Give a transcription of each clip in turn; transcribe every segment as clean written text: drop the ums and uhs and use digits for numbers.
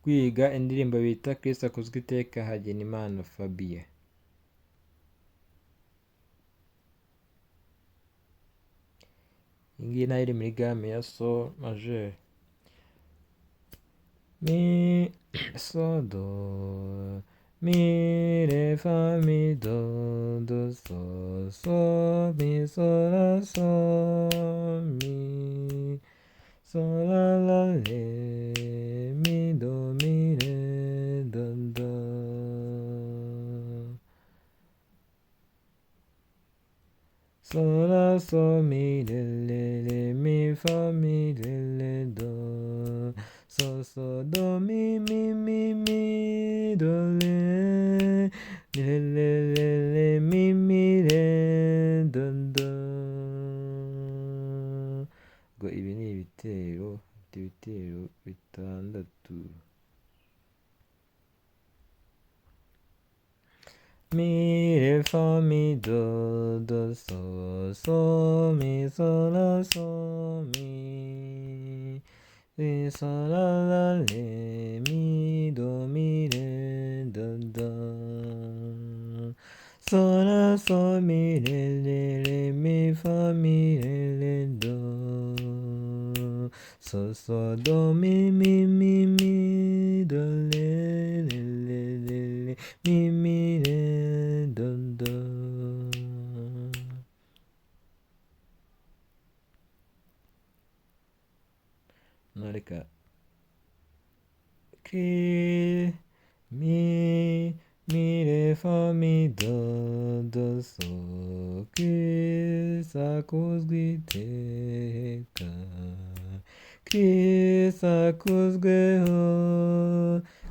kwiga indirimbo bita Kristo akuzwe iteka Hagenimana Fabien. Iyi ngiyi nayo iri muri game ya sol majeur. Mi sol do mi re fa mi do do sol sol mi sol la sol mi sol la la re mi do mi re do do sol la sol mi re re mi fa mi re re do sol sol do mi mi mi mi do re re re re re mi mi re do do. Ngo ibi ni ibitero bitandatu. Mi re fa mi do do sol sol mi sol la sol mi re sol la la re mi do mi re do do sol la sol mi re re re mi fa mi re re do sol sol do mi mi mi mi do re re re re re mi mi re do do. Reka ki mi re fa mi do do sol Kristo akuzwe iteka Kristo akuzweho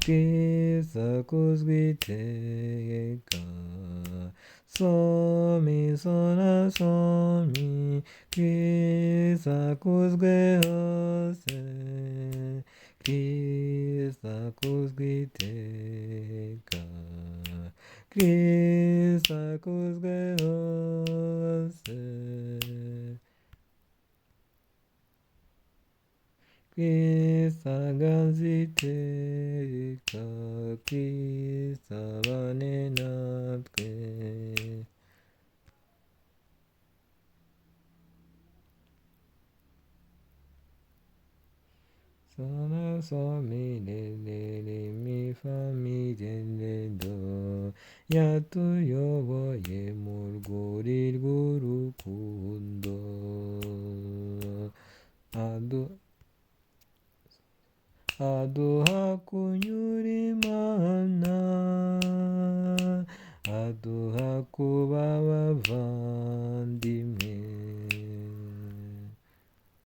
Kristo akuzwe iteka sol mi sol la sol mi Kristo akuzwe hose Kristo akuzwe iteka Kristo akuzwe hose Kristo aganze iteka Kristo abane natwe. Sol la sol mi re re re mi fa mi re re do yatuyoboye mu rwuri rw'urukundo aduha kunyura